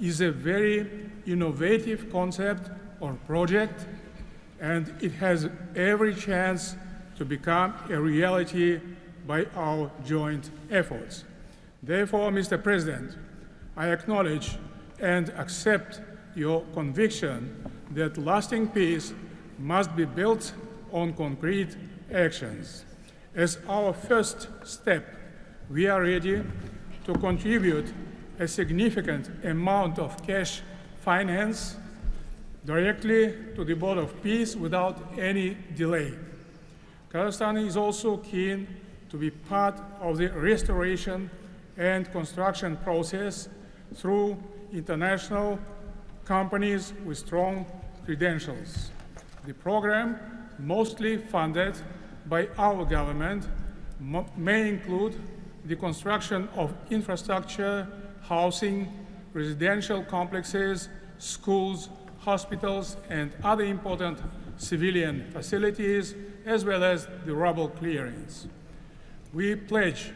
is a very innovative concept or project, and it has every chance to become a reality by our joint efforts. Therefore, Mr. President, I acknowledge and accept your conviction that lasting peace must be built on concrete actions. As our first step, we are ready to contribute a significant amount of cash finance directly to the Board of Peace without any delay. Kazakhstan is also keen to be part of the restoration and construction process through international companies with strong credentials. The program, mostly funded by our government, may include the construction of infrastructure, housing, residential complexes, schools, hospitals, and other important civilian facilities, as well as the rubble clearance. We pledge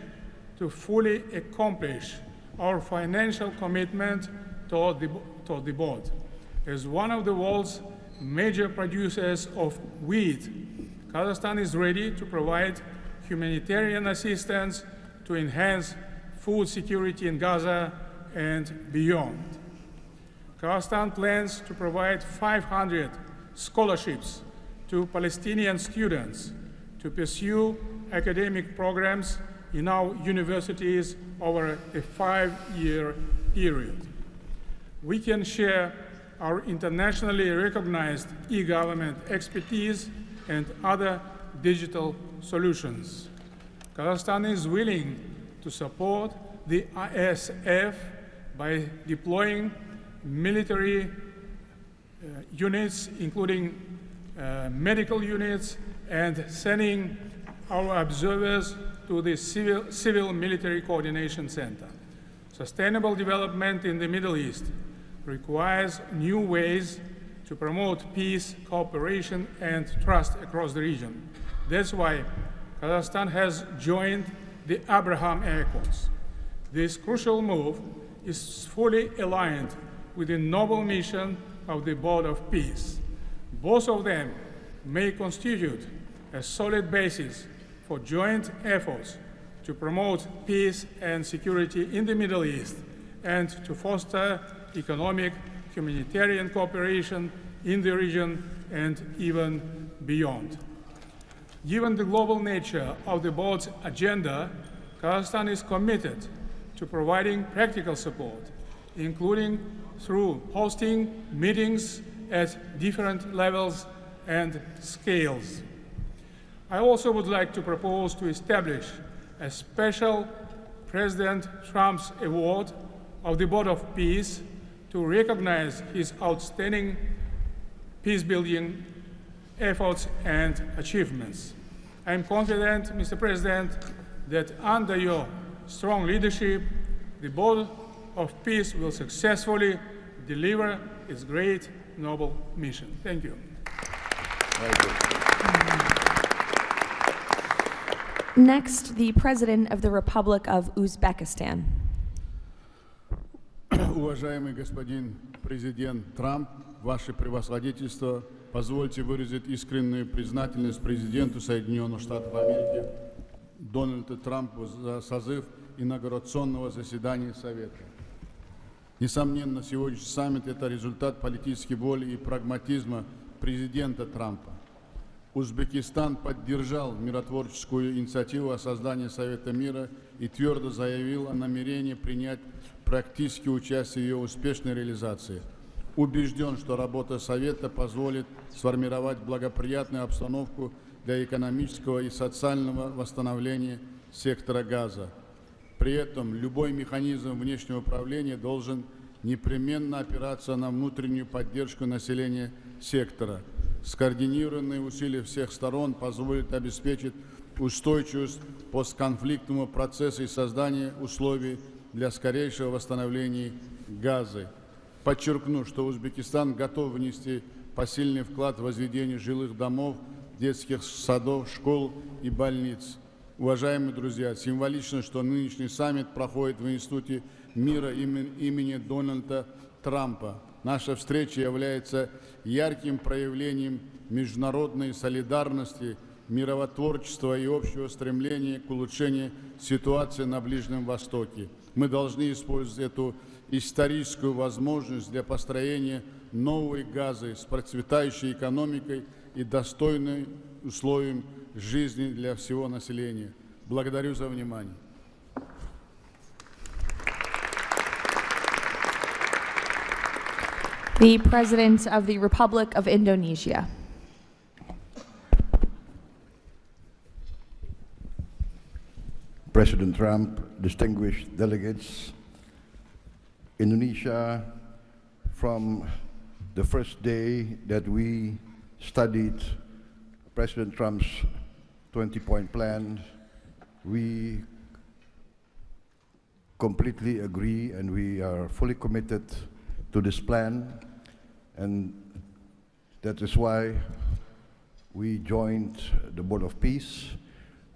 to fully accomplish our financial commitment toward the board. As one of the world's major producers of wheat, Kazakhstan is ready to provide humanitarian assistance to enhance food security in Gaza and beyond. Kazakhstan plans to provide 500 scholarships to Palestinian students to pursue academic programs in our universities over a 5-year period. We can share our internationally recognized e-government expertise and other digital solutions. Kazakhstan is willing to support the ISF by deploying military units, including medical units, and sending our observers to the Civil Military Coordination Center. Sustainable development in the Middle East requires new ways to promote peace, cooperation, and trust across the region. That's why Kazakhstan has joined the Abraham Accords. This crucial move is fully aligned with the noble mission of the Board of Peace. Both of them may constitute a solid basis for joint efforts to promote peace and security in the Middle East and to foster economic, humanitarian cooperation in the region and even beyond. Given the global nature of the board's agenda, Kazakhstan is committed to providing practical support, including through hosting meetings at different levels and scales. I also would like to propose to establish a special President Trump's Award of the Board of Peace to recognize his outstanding peace-building efforts and achievements. I am confident, Mr. President, that under your strong leadership, the Board of Peace will successfully deliver its great noble mission. Thank you. Next, the President of the Republic of Uzbekistan. Уважаемый господин президент Трамп, ваше превосходительство, позвольте выразить искреннюю признательность президенту Соединенных Штатов Америки Дональду Трампу за созыв инаугурационного заседания Совета. Несомненно, сегодняшний саммит – это результат политической воли и прагматизма президента Трампа. Узбекистан поддержал миротворческую инициативу о создании Совета мира и твердо заявил о намерении принять практическое участие в ее успешной реализации. Убежден, что работа Совета позволит сформировать благоприятную обстановку для экономического и социального восстановления сектора Газа. При этом любой механизм внешнего управления должен непременно опираться на внутреннюю поддержку населения сектора. Скоординированные усилия всех сторон позволят обеспечить устойчивость постконфликтного процесса и создание условий для скорейшего восстановления Газы. Подчеркну, что Узбекистан готов внести посильный вклад в возведение жилых домов, детских садов, школ и больниц. Уважаемые друзья, символично, что нынешний саммит проходит в Институте мира имени Дональда Трампа. Наша встреча является ярким проявлением международной солидарности, миротворчества и общего стремления к улучшению ситуации на Ближнем Востоке. Мы должны использовать эту историческую возможность для построения новой Газы с процветающей экономикой и достойным условием жизни для всего населения. Благодарю за внимание. The President of the Republic of Indonesia. President Trump, distinguished delegates, Indonesia, from the first day that we studied President Trump's 20-point plan, we completely agree and we are fully committed to this plan, and that is why we joined the Board of Peace.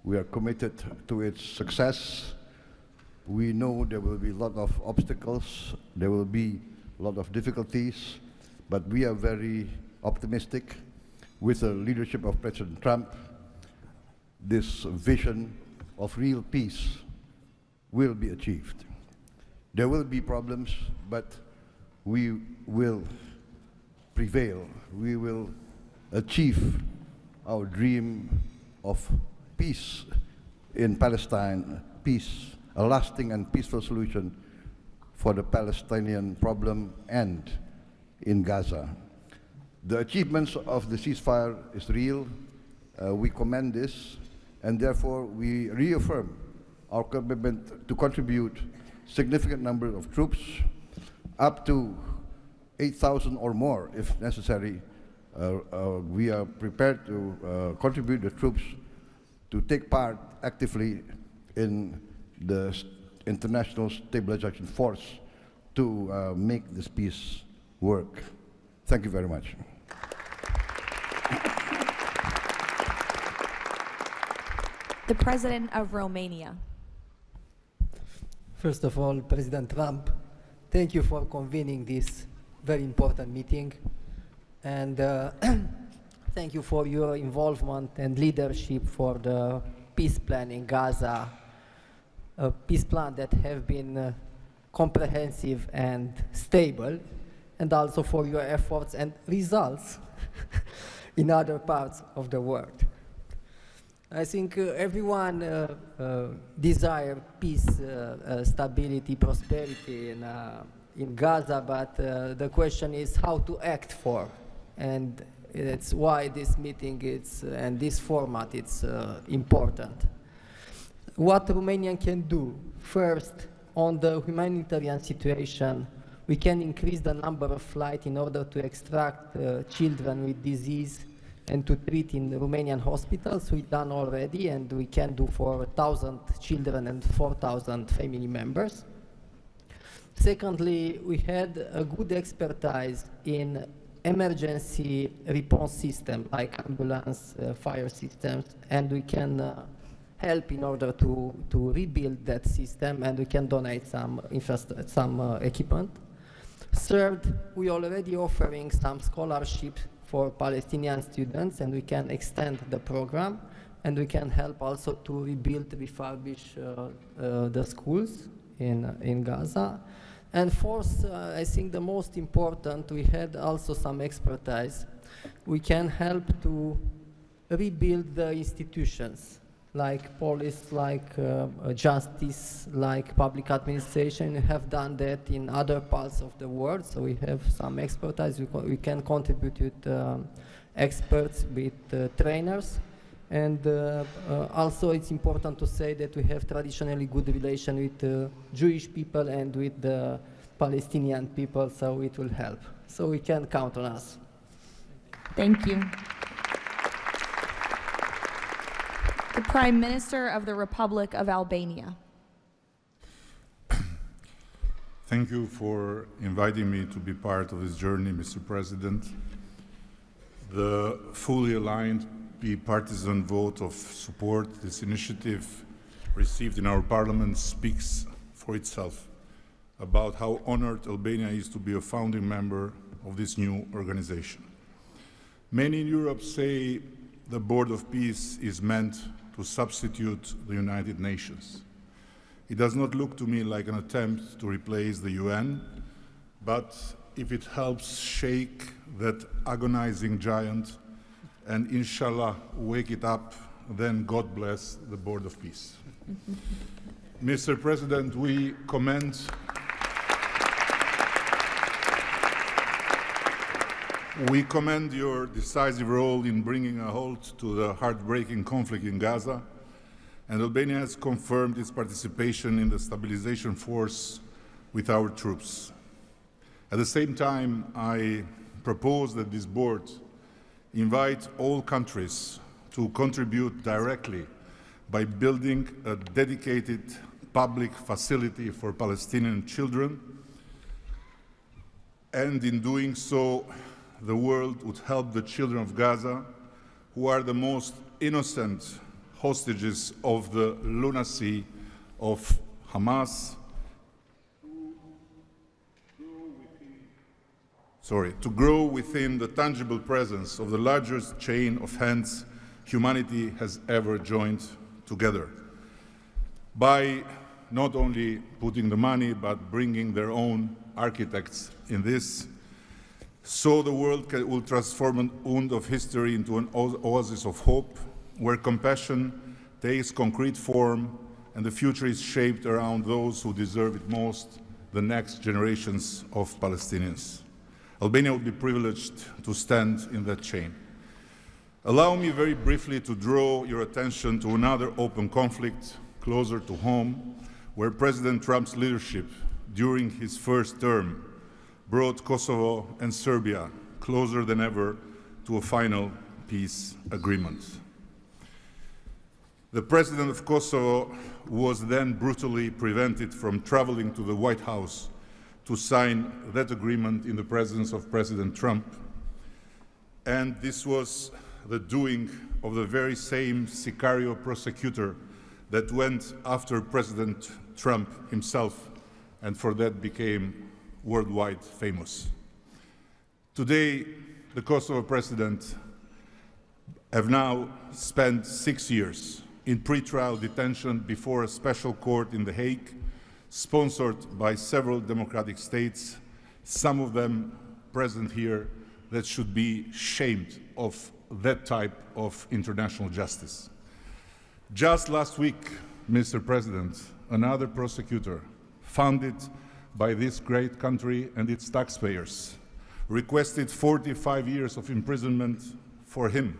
We are committed to its success. We know there will be a lot of obstacles, there will be a lot of difficulties, but we are very optimistic with the leadership of President Trump. This vision of real peace will be achieved. There will be problems, but we will prevail. We will achieve our dream of peace in Palestine, peace, a lasting and peaceful solution for the Palestinian problem and in Gaza. The achievements of the ceasefire is real. We commend this, and therefore we reaffirm our commitment to contribute significant number of troops, up to 8,000 or more if necessary. We are prepared to contribute the troops to take part actively in the International Stabilization Force to make this peace work. Thank you very much. The President of Romania. First of all, President Trump, thank you for convening this very important meeting, and thank you for your involvement and leadership for the peace plan in Gaza, a peace plan that has been comprehensive and stable, and also for your efforts and results in other parts of the world. I think everyone desires peace, stability, prosperity in Gaza, but the question is how to act for, and it's why this meeting and this format is important. What Romania can do, first, on the humanitarian situation, we can increase the number of flights in order to extract children with disease and to treat in Romanian hospitals. We've done already, and we can do for 1,000 children and 4,000 family members. Secondly, we had a good expertise in emergency response system like ambulance, fire systems, and we can help in order to rebuild that system, and we can donate some equipment. Third, we are already offering some scholarships for Palestinian students, and we can extend the program, and we can help also to rebuild, refurbish the schools in Gaza. And fourth, I think the most important, we had also some expertise. We can help to rebuild the institutions, like police, like justice, like public administration. We have done that in other parts of the world, so we have some expertise. We can contribute with experts, with trainers, and also it's important to say that we have traditionally good relation with Jewish people and with the Palestinian people, so it will help. So we can count on us. Thank you. The Prime Minister of the Republic of Albania. Thank you for inviting me to be part of this journey, Mr. President. The fully aligned bipartisan vote of support this initiative received in our parliament speaks for itself. about how honored Albania is to be a founding member of this new organization. Many in Europe say the Board of Peace is meant to substitute the United Nations. It does not look to me like an attempt to replace the UN, but if it helps shake that agonizing giant and inshallah wake it up, then God bless the Board of Peace. Mr. President, we commend your decisive role in bringing a halt to the heartbreaking conflict in Gaza, and Albania has confirmed its participation in the Stabilization Force with our troops. At the same time, I propose that this board invite all countries to contribute directly by building a dedicated public facility for Palestinian children, and in doing so, the world would help the children of Gaza, who are the most innocent hostages of the lunacy of Hamas, to grow within the tangible presence of the largest chain of hands humanity has ever joined together, by not only putting the money, but bringing their own architects in this, so the world will transform an wound of history into an oasis of hope, where compassion takes concrete form and the future is shaped around those who deserve it most, the next generations of Palestinians. Albania will be privileged to stand in that chain. Allow me very briefly to draw your attention to another open conflict closer to home, where President Trump's leadership during his first term brought Kosovo and Serbia closer than ever to a final peace agreement. The president of Kosovo was then brutally prevented from traveling to the White House to sign that agreement in the presence of President Trump. And this was the doing of the very same Sicario prosecutor that went after President Trump himself, and for that became worldwide famous. Today, the Kosovo president have now spent 6 years in pretrial detention before a special court in The Hague, sponsored by several democratic states, some of them present here, that should be shamed of that type of international justice. Just last week, Mr. President, another prosecutor funded by this great country and its taxpayers requested 45 years of imprisonment for him,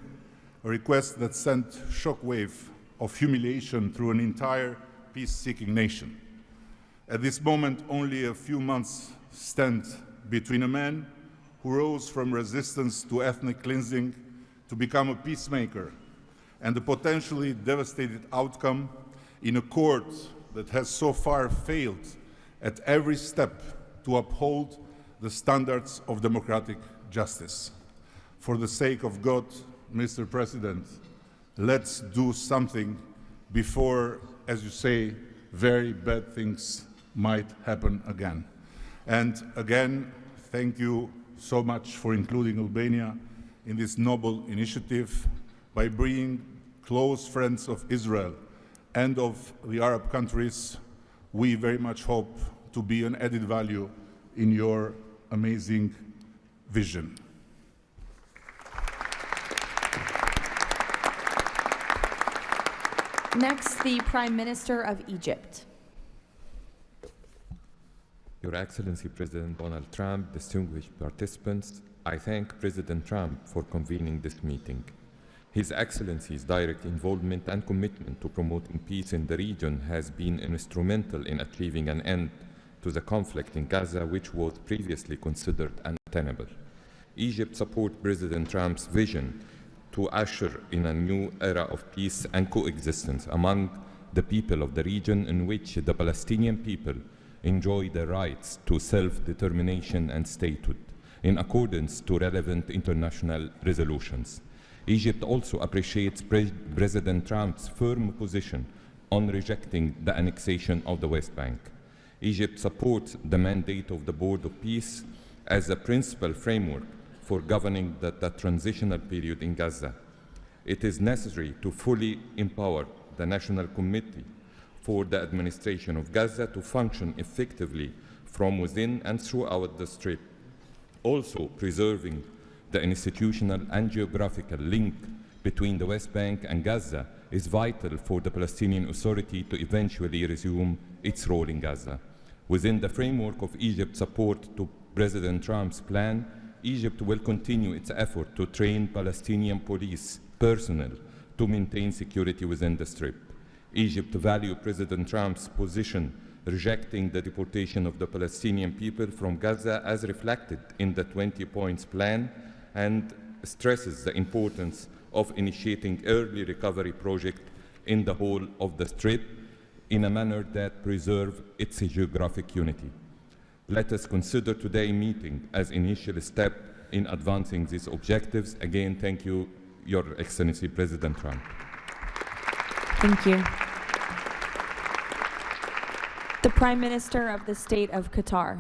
a request that sent shockwave of humiliation through an entire peace-seeking nation. At this moment, only a few months stand between a man who rose from resistance to ethnic cleansing to become a peacemaker and the potentially devastating outcome in a court that has so far failed at every step to uphold the standards of democratic justice. For the sake of God, Mr. President, let's do something before, as you say, very bad things might happen again. And again, thank you so much for including Albania in this noble initiative by bringing close friends of Israel and of the Arab countries. We very much hope to be an added value in your amazing vision. Next, the Prime Minister of Egypt. Your Excellency President Donald Trump, distinguished participants, I thank President Trump for convening this meeting. His Excellency's direct involvement and commitment to promoting peace in the region has been instrumental in achieving an end to the conflict in Gaza, which was previously considered untenable. Egypt supports President Trump's vision to usher in a new era of peace and coexistence among the people of the region, in which the Palestinian people enjoy the rights to self-determination and statehood, in accordance to relevant international resolutions. Egypt also appreciates President Trump's firm position on rejecting the annexation of the West Bank. Egypt supports the mandate of the Board of Peace as a principal framework for governing the transitional period in Gaza. It is necessary to fully empower the National Committee for the Administration of Gaza to function effectively from within and throughout the Strip. Also, preserving the institutional and geographical link between the West Bank and Gaza is vital for the Palestinian Authority to eventually resume its role in Gaza. Within the framework of Egypt's support to President Trump's plan, Egypt will continue its effort to train Palestinian police personnel to maintain security within the Strip. Egypt values President Trump's position rejecting the deportation of the Palestinian people from Gaza as reflected in the 20 points plan and stresses the importance of initiating early recovery projects in the whole of the Strip in a manner that preserves its geographic unity. Let us consider today's meeting as an initial step in advancing these objectives. Again, thank you, Your Excellency President Trump. Thank you. The Prime Minister of the State of Qatar.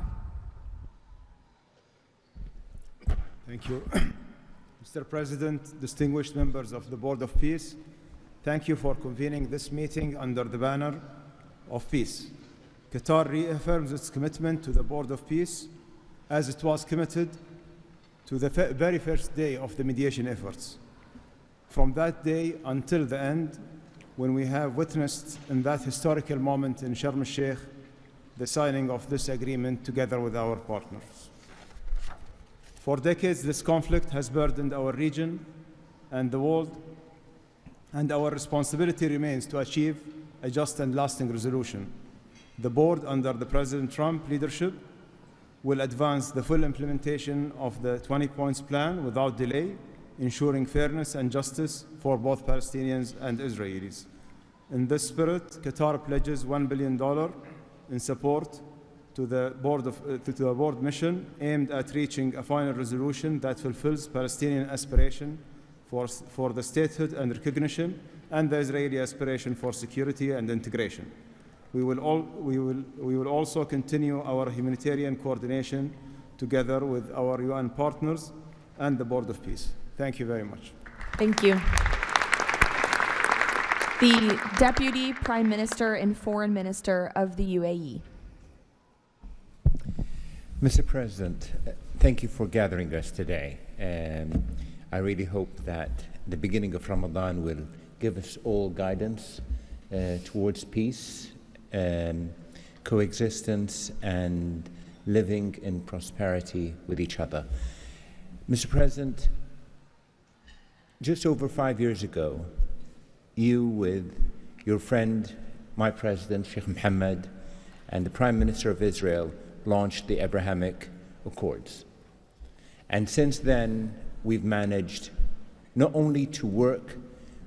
Thank you. Mr. President, distinguished members of the Board of Peace, thank you for convening this meeting under the banner of peace. Qatar reaffirms its commitment to the Board of Peace as it was committed to the very first day of the mediation efforts. From that day until the end, when we have witnessed in that historical moment in Sharm el-Sheikh the signing of this agreement together with our partners. For decades, this conflict has burdened our region and the world, and our responsibility remains to achieve a just and lasting resolution. The board, under the President Trump leadership, will advance the full implementation of the 20 points plan without delay, ensuring fairness and justice for both Palestinians and Israelis. In this spirit, Qatar pledges $1 billion in support to the board mission aimed at reaching a final resolution that fulfills Palestinian aspiration for the statehood and recognition and the Israeli aspiration for security and integration. We will also continue our humanitarian coordination together with our UN partners and the Board of Peace. Thank you very much. Thank you. The Deputy Prime Minister and Foreign Minister of the UAE. Mr. President, thank you for gathering us today. I really hope that the beginning of Ramadan will give us all guidance towards peace, coexistence, and living in prosperity with each other. Mr. President, just over 5 years ago, you with your friend, my president, Sheikh Mohammed, and the Prime Minister of Israel launched the Abrahamic Accords. And since then, we've managed not only to work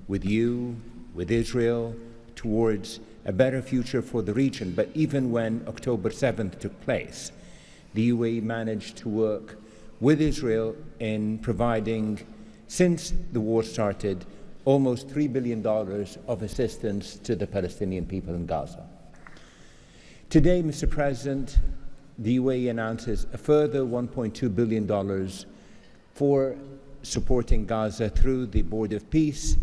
with you, with Israel, towards a better future for the region, but even when October 7th took place, the UAE managed to work with Israel in providing, since the war started, almost $3 billion of assistance to the Palestinian people in Gaza. Today, Mr. President, the UAE announces a further $1.2 billion for supporting Gaza through the Board of Peace,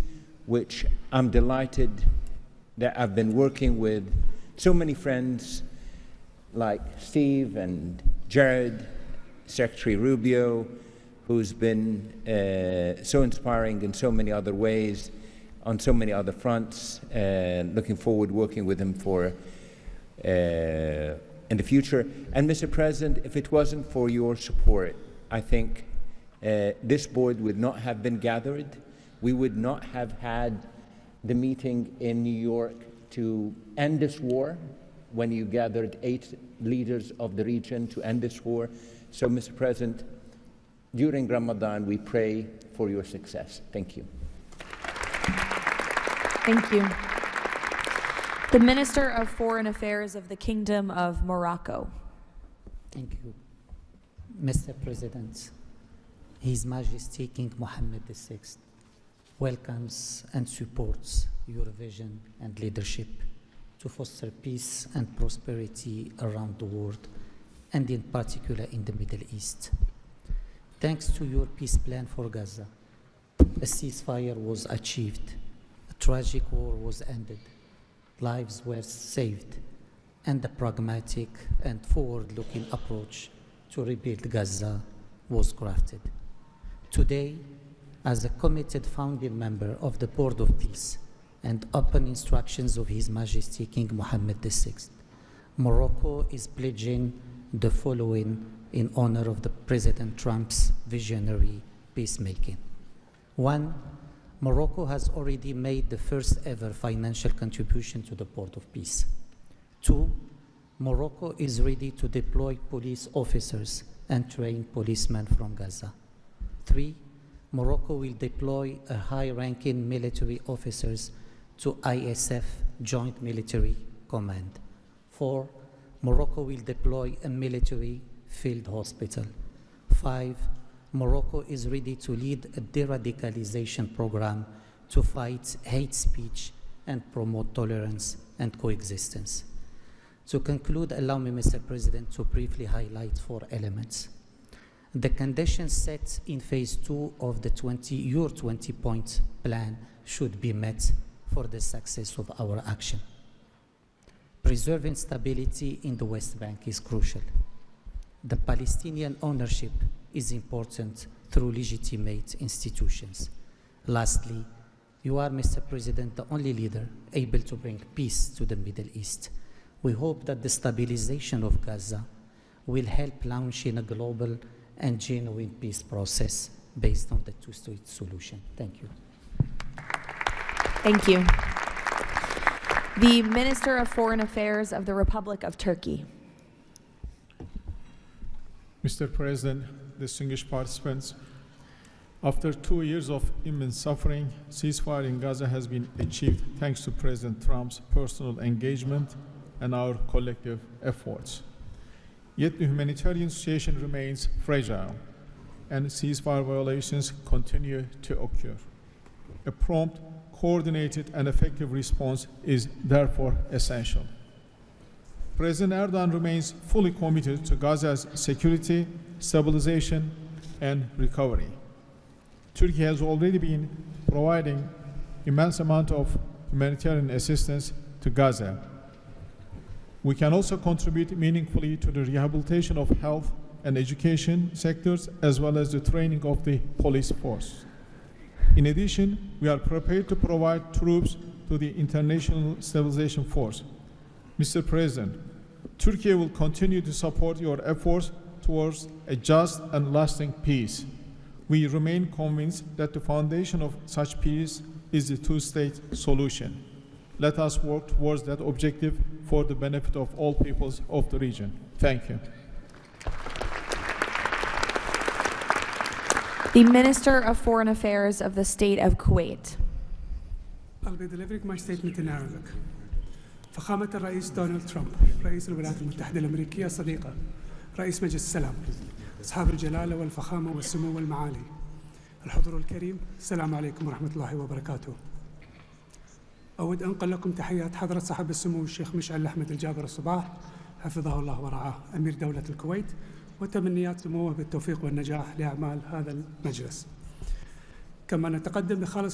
which I'm delighted that I've been working with so many friends like Steve and Jared, Secretary Rubio, who's been so inspiring in so many other ways, on so many other fronts, and looking forward working with him for in the future. And Mr. President, if it wasn't for your support, I think this board would not have been gathered. We would not have had the meeting in New York to end this war, when you gathered 8 leaders of the region to end this war. So, Mr. President, during Ramadan, we pray for your success. Thank you. Thank you. The Minister of Foreign Affairs of the Kingdom of Morocco. Thank you. Mr. President, His Majesty King Mohammed VI welcomes and supports your vision and leadership to foster peace and prosperity around the world, and in particular in the Middle East. Thanks to your peace plan for Gaza, a ceasefire was achieved, a tragic war was ended, lives were saved, and a pragmatic and forward-looking approach to rebuild Gaza was crafted. Today, as a committed founding member of the Board of Peace and upon instructions of His Majesty King Mohammed VI, Morocco is pledging the following in honor of the President Trump's visionary peacemaking. 1, Morocco has already made the first ever financial contribution to the Board of Peace. 2, Morocco is ready to deploy police officers and train policemen from Gaza. 3, Morocco will deploy a high-ranking military officers to ISF Joint Military Command. 4, Morocco will deploy a military field hospital. 5, Morocco is ready to lead a de-radicalization program to fight hate speech and promote tolerance and coexistence. To conclude, allow me, Mr. President, to briefly highlight 4 elements. The conditions set in phase 2 of the 20-point plan should be met for the success of our action. Preserving stability in the West Bank is crucial. The Palestinian ownership is important through legitimate institutions. Lastly, you are, Mr. President, the only leader able to bring peace to the Middle East. We hope that the stabilization of Gaza will help launching a global and genuine peace process based on the two-state solution. Thank you. Thank you. The Minister of Foreign Affairs of the Republic of Turkey. Mr. President, distinguished participants, after 2 years of immense suffering, ceasefire in Gaza has been achieved thanks to President Trump's personal engagement and our collective efforts. Yet the humanitarian situation remains fragile, and ceasefire violations continue to occur. A prompt, coordinated, and effective response is therefore essential. President Erdogan remains fully committed to Gaza's security, stabilization, and recovery. Turkey has already been providing immense amount of humanitarian assistance to Gaza. We can also contribute meaningfully to the rehabilitation of health and education sectors, as well as the training of the police force. In addition, we are prepared to provide troops to the International Stabilization Force. Mr. President, Turkey will continue to support your efforts towards a just and lasting peace. We remain convinced that the foundation of such peace is the two-state solution. Let us work towards that objective for the benefit of all peoples of the region. Thank you. The Minister of Foreign Affairs of the State of Kuwait. I'll be delivering my statement in Arabic. فخامة الرئيس دونالد ترامب، رئيس الولايات المتحدة الأمريكية الصديقة، رئيس مجلس السلام، أصحاب الجلالة والفخامة والسمو والمعالي، الحضور الكريم، السلام عليكم ورحمة الله وبركاته. أود أنقل لكم تحيات حضرة صاحب السمو الشيخ مشعل أحمد الجابر الصباح حفظه الله ورعاه أمير دولة الكويت، وتمنيات سموه بالتوفيق والنجاح لأعمال هذا المجلس. كما نتقدم بخالص